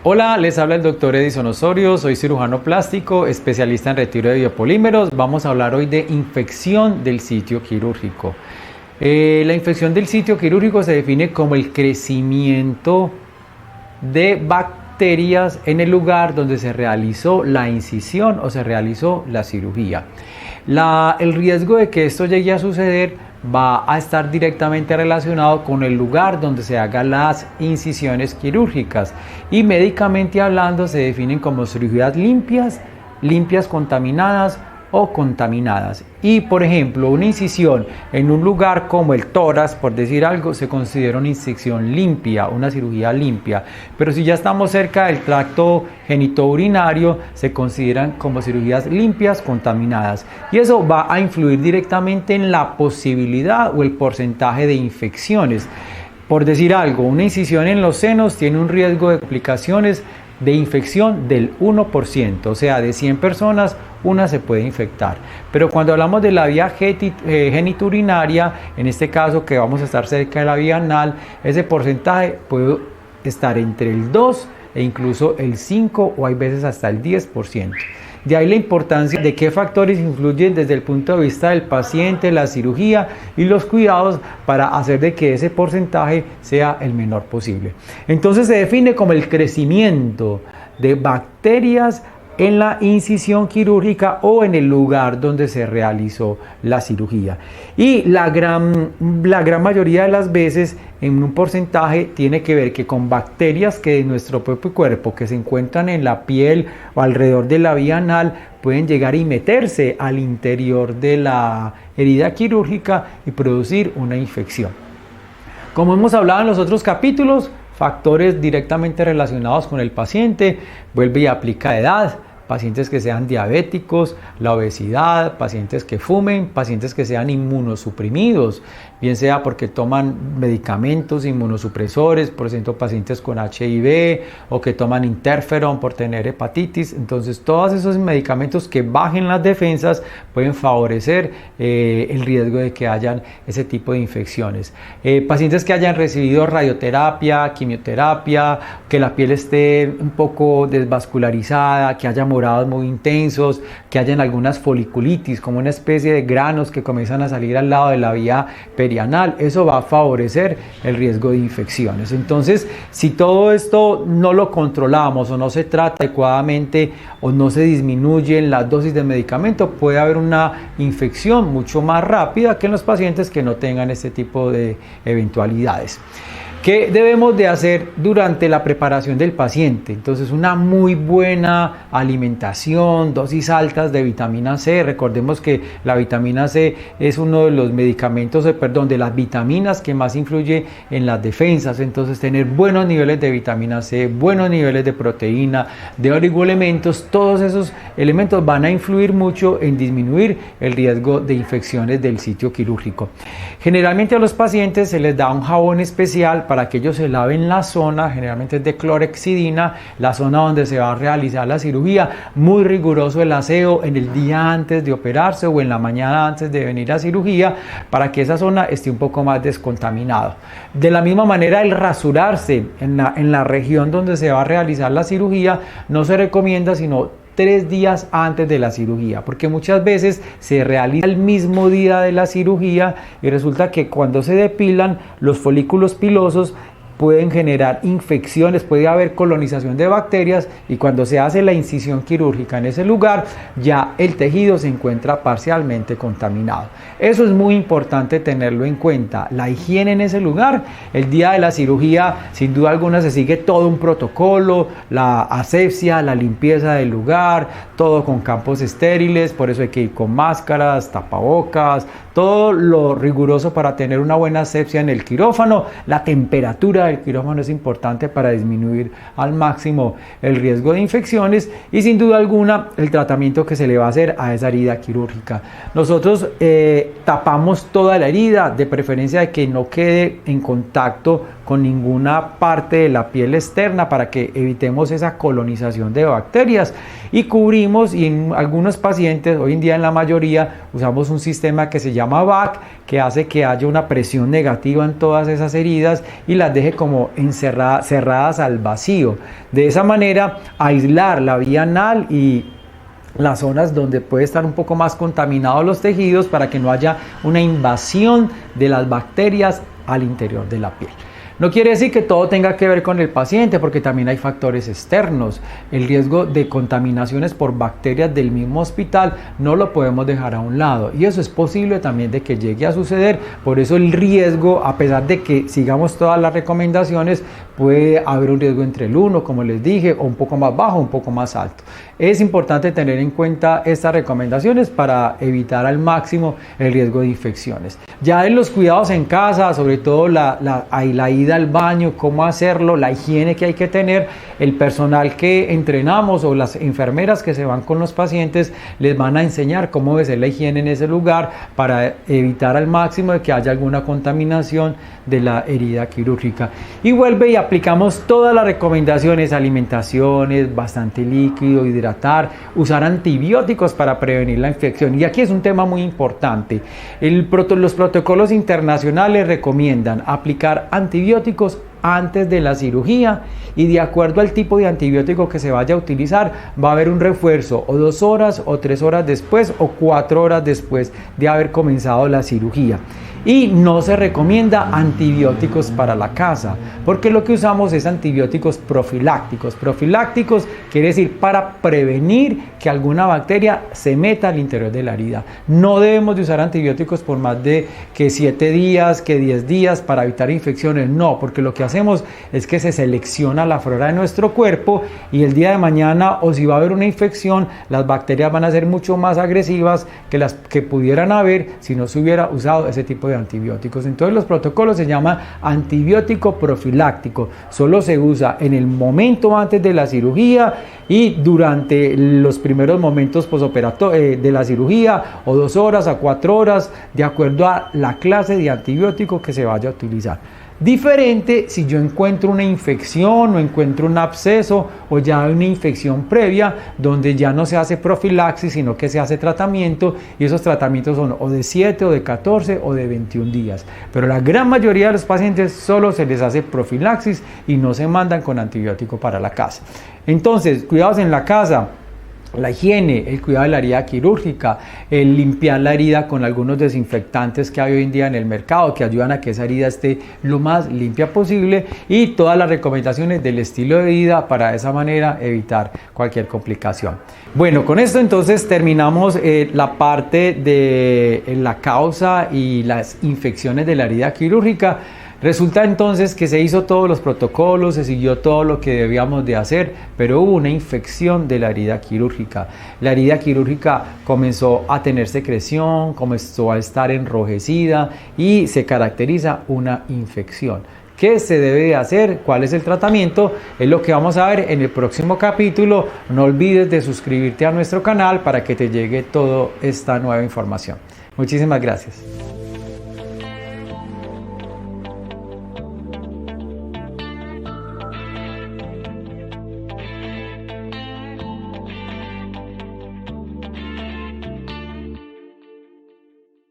Hola, les habla el doctor Edison Osorio, soy cirujano plástico, especialista en retiro de biopolímeros. Vamos a hablar hoy de infección del sitio quirúrgico. La infección del sitio quirúrgico se define como el crecimiento de bacterias en el lugar donde se realizó la incisión o se realizó la cirugía. El riesgo de que esto llegue a suceder va a estar directamente relacionado con el lugar donde se hagan las incisiones quirúrgicas y médicamente hablando se definen como cirugías limpias, contaminadas o contaminadas. Y por ejemplo, una incisión en un lugar como el tórax, por decir algo, se considera una incisión limpia, una cirugía limpia. Pero si ya estamos cerca del tracto genitourinario, se consideran como cirugías limpias, contaminadas. Y eso va a influir directamente en la posibilidad o el porcentaje de infecciones. Por decir algo, una incisión en los senos tiene un riesgo de complicaciones de infección del 1%, o sea, de 100 personas, una se puede infectar. Pero cuando hablamos de la vía genitourinaria, en este caso que vamos a estar cerca de la vía anal, ese porcentaje puede estar entre el 2 e incluso el 5 o hay veces hasta el 10%. De ahí la importancia de qué factores influyen desde el punto de vista del paciente, la cirugía y los cuidados para hacer de que ese porcentaje sea el menor posible. Entonces se define como el crecimiento de bacterias en la incisión quirúrgica o en el lugar donde se realizó la cirugía. Y la gran mayoría de las veces en un porcentaje tiene que ver que con bacterias que de nuestro propio cuerpo que se encuentran en la piel o alrededor de la vía anal pueden llegar y meterse al interior de la herida quirúrgica y producir una infección. Como hemos hablado en los otros capítulos, factores directamente relacionados con el paciente, vuelve y aplica edad, pacientes que sean diabéticos, la obesidad, pacientes que fumen, pacientes que sean inmunosuprimidos, bien sea porque toman medicamentos inmunosupresores, por ejemplo pacientes con HIV o que toman interferón por tener hepatitis. Entonces todos esos medicamentos que bajen las defensas pueden favorecer el riesgo de que hayan ese tipo de infecciones. Pacientes que hayan recibido radioterapia, quimioterapia, que la piel esté un poco desvascularizada, que haya morados muy intensos, que hayan algunas foliculitis, como una especie de granos que comienzan a salir al lado de la vía perianal, eso va a favorecer el riesgo de infecciones. Entonces, si todo esto no lo controlamos o no se trata adecuadamente o no se disminuyen las dosis de medicamento, puede haber una infección mucho más rápida que en los pacientes que no tengan este tipo de eventualidades. ¿Qué debemos de hacer durante la preparación del paciente? Entonces, una muy buena alimentación, dosis altas de vitamina C. Recordemos que la vitamina C es uno de los medicamentos, de las vitaminas que más influye en las defensas. Entonces, tener buenos niveles de vitamina C, buenos niveles de proteína, de oligoelementos, todos esos elementos van a influir mucho en disminuir el riesgo de infecciones del sitio quirúrgico. Generalmente a los pacientes se les da un jabón especial para que ellos se laven la zona, generalmente es de clorhexidina, la zona donde se va a realizar la cirugía. Muy riguroso el aseo en el día antes de operarse o en la mañana antes de venir a cirugía para que esa zona esté un poco más descontaminada. De la misma manera, el rasurarse en la región donde se va a realizar la cirugía no se recomienda sino 3 días antes de la cirugía, porque muchas veces se realiza el mismo día de la cirugía y resulta que cuando se depilan los folículos pilosos pueden generar infecciones, puede haber colonización de bacterias y cuando se hace la incisión quirúrgica en ese lugar ya el tejido se encuentra parcialmente contaminado. Eso es muy importante tenerlo en cuenta. La higiene en ese lugar, el día de la cirugía sin duda alguna se sigue todo un protocolo, la asepsia, la limpieza del lugar, todo con campos estériles, por eso hay que ir con máscaras, tapabocas, todo lo riguroso para tener una buena asepsia en el quirófano. La temperatura del quirófano es importante para disminuir al máximo el riesgo de infecciones y sin duda alguna el tratamiento que se le va a hacer a esa herida quirúrgica. Nosotros tapamos toda la herida, de preferencia de que no quede en contacto con ninguna parte de la piel externa para que evitemos esa colonización de bacterias, y cubrimos, y en algunos pacientes, hoy en día en la mayoría, usamos un sistema que se llama VAC, que hace que haya una presión negativa en todas esas heridas y las deje como cerradas al vacío. De esa manera aislar la vía anal y las zonas donde puede estar un poco más contaminados los tejidos, para que no haya una invasión de las bacterias al interior de la piel. No quiere decir que todo tenga que ver con el paciente, porque también hay factores externos. El riesgo de contaminaciones por bacterias del mismo hospital no lo podemos dejar a un lado, y eso es posible también de que llegue a suceder. Por eso el riesgo, a pesar de que sigamos todas las recomendaciones, puede haber un riesgo entre el 1, como les dije, o un poco más bajo, un poco más alto. Es importante tener en cuenta estas recomendaciones para evitar al máximo el riesgo de infecciones. Ya en los cuidados en casa, sobre todo la ida al baño, cómo hacerlo, la higiene que hay que tener, el personal que entrenamos o las enfermeras que se van con los pacientes les van a enseñar cómo debe ser la higiene en ese lugar, para evitar al máximo de que haya alguna contaminación de la herida quirúrgica. Y vuelve y aplicamos todas las recomendaciones: alimentaciones, bastante líquido, hidratar, usar antibióticos para prevenir la infección. Y aquí es un tema muy importante. Los protocolos internacionales recomiendan aplicar antibióticos antes de la cirugía, y de acuerdo al tipo de antibiótico que se vaya a utilizar, va a haber un refuerzo o 2 horas o 3 horas después o 4 horas después de haber comenzado la cirugía. Y no se recomienda antibióticos para la casa, porque lo que usamos es antibióticos profilácticos. Profilácticos quiere decir para prevenir que alguna bacteria se meta al interior de la herida. No debemos de usar antibióticos por más de que 7 días, que 10 días, para evitar infecciones. No, porque lo que hacemos es que se selecciona la flora de nuestro cuerpo, y el día de mañana, o si va a haber una infección, las bacterias van a ser mucho más agresivas que las que pudieran haber si no se hubiera usado ese tipo de antibióticos. Entonces los protocolos se llaman antibiótico profiláctico. Solo se usa en el momento antes de la cirugía y durante los primeros momentos postoperatorios de la cirugía, o 2 horas a 4 horas, de acuerdo a la clase de antibiótico que se vaya a utilizar. Diferente si yo encuentro una infección o encuentro un absceso o ya una infección previa, donde ya no se hace profilaxis, sino que se hace tratamiento, y esos tratamientos son o de 7 o de 14 o de 21 días. Pero la gran mayoría de los pacientes solo se les hace profilaxis y no se mandan con antibiótico para la casa. Entonces, cuidados en la casa: la higiene, el cuidado de la herida quirúrgica, el limpiar la herida con algunos desinfectantes que hay hoy en día en el mercado, que ayudan a que esa herida esté lo más limpia posible, y todas las recomendaciones del estilo de vida para de esa manera evitar cualquier complicación. Bueno, con esto entonces terminamos la parte de la causa y las infecciones de la herida quirúrgica. Resulta entonces que se hizo todos los protocolos, se siguió todo lo que debíamos de hacer, pero hubo una infección de la herida quirúrgica. La herida quirúrgica comenzó a tener secreción, comenzó a estar enrojecida y se caracteriza una infección. ¿Qué se debe de hacer? ¿Cuál es el tratamiento? Es lo que vamos a ver en el próximo capítulo. No olvides de suscribirte a nuestro canal para que te llegue toda esta nueva información. Muchísimas gracias.